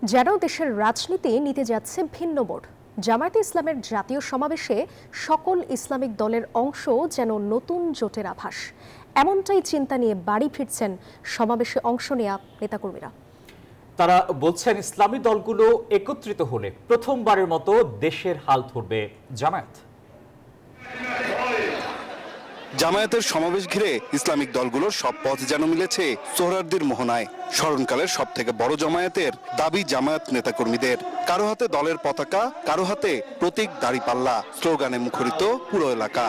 যেন দেশের রাজনীতি নিতে যাচ্ছে ভিন্ন মোড়। জামায়াতে ইসলামের জাতীয় সমাবেশে সকল ইসলামিক দলের অংশ যেন নতুন জোটের আভাস, এমনটাই চিন্তা নিয়ে বাড়ি ফিরছেন সমাবেশে অংশ নেওয়া নেতাকর্মীরা। তারা বলছেন ইসলামী দলগুলো একত্রিত হলে প্রথমবারের মতো দেশের হাল ধরবে জামায়াত। জামায়াতের সমাবেশ ঘিরে ইসলামিক দলগুলোর সব পথ যেন মিলেছে সোহরাওয়ার্দীর মোহনায়। স্মরণকালের সব থেকে বড় জামায়াতের দাবি জামায়াত নেতাকর্মীদের। কারো হাতে দলের পতাকা, কারো হাতে প্রতীক দাড়িপাল্লা, স্লোগানে মুখরিত পুরো এলাকা।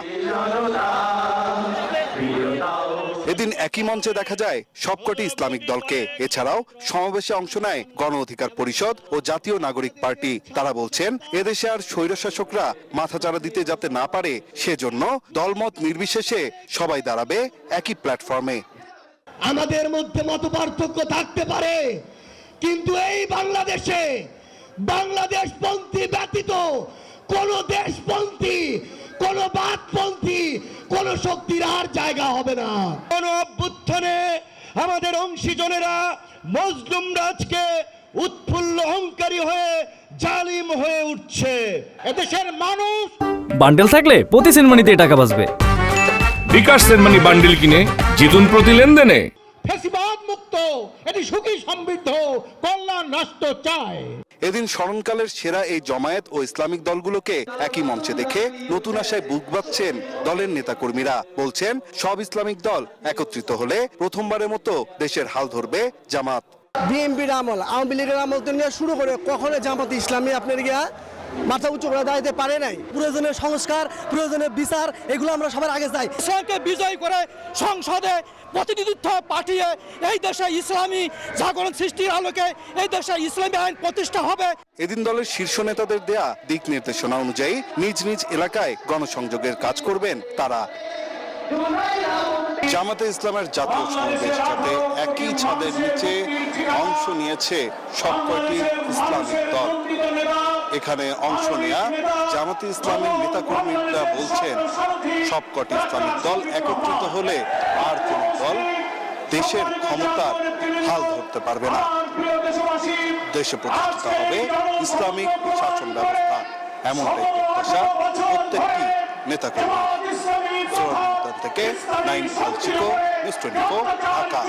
এদিন একই মঞ্চে দেখা যায় সবকটি ইসলামিক দলকে। এছাড়াও সমাবেশে অংশ নেয় গণ অধিকার পরিষদ ও জাতীয় নাগরিক পার্টি। তারা বলছেন এদেশে আর স্বৈরশাসকরা মাথাচাড়া দিতে যাতে না পারে, সেজন্য দলমত নির্বিশেষে সবাই দাঁড়াবে একই প্ল্যাটফর্মে। আমাদের মধ্যে মতপার্থক্য থাকতে পারে, কিন্তু এই বাংলাদেশে বাংলাদেশপন্থী ব্যতীত কোন দেশপন্থী, কোন বাদপন্থী, কোন শক্তির আর জায়গা হবে না। কোন অভ্যুত্থানে আমাদের অংশীজনেরা মজলুম রাজকে উৎফুল্ল অহংকারী হয়ে জালিম হয়ে উঠছে। এদেশের মানুষ বান্ডেল থাকলে প্রতি সেনমানিতে টাকা বাঁচবে। বিকাশ সেনমানি বান্ডেল কিনে জিতুন প্রতি লেনদেনে। ফ্যাসিবাদ মুক্ত, এটি সুখী সমৃদ্ধ কল্যাণ রাষ্ট্র চায়। এদিন স্মরণকালের সেরা এই জামায়াত ও ইসলামিক দলগুলোকে একই মঞ্চে দেখে নতুন আশায় বুক বাঁধছেন দলের নেতাকর্মীরা। বলছেন সব ইসলামিক দল একত্রিত হলে প্রথমবারের মতো দেশের হাল ধরবে জামাত। বিএনপির আমল, আওয়ামী লীগের আমল তো নিয়ে শুরু করে কখনো জামাত ইসলামী আপনার গিয়া মাথা উঁচু করে দাঁড়াতে পারে নাই। প্রয়োজনীয় সংস্কার, প্রয়োজনীয় বিচার, এগুলো আমরা সবার আগে চাই। দেশকে বিজয় করে সংসদে প্রতিনিধিত্ব পাঠিয়ে এই দেশে ইসলামী জাগরণ সৃষ্টির আলোকে এই দেশে ইসলামী আইন প্রতিষ্ঠা হবে। এদিন দলের শীর্ষ নেতাদের দেয়া দিক নির্দেশনা অনুযায়ী নিজ নিজ এলাকায় গণসংযোগের কাজ করবেন তারা। জামাতে ইসলামের জাতীয় সমাবেশ যাতে একই ছাদের নিচে অংশ নিয়েছে সবকটি ইসলামিক দল। এখানে অংশ নেয়া জামাতে ইসলামের নেতাকর্মীরা বলছেন সবকটি ইসলামিক দল একত্রিত হলে আর কোন দল দেশের ক্ষমতার হাল ধরতে পারবে না। দেশে প্রতিষ্ঠিত হবে ইসলামিক শাসন ব্যবস্থা, এমনটাই প্রত্যাশা প্রত্যেকটি নেতাকর্মী। থেকে 9 ঢাকা।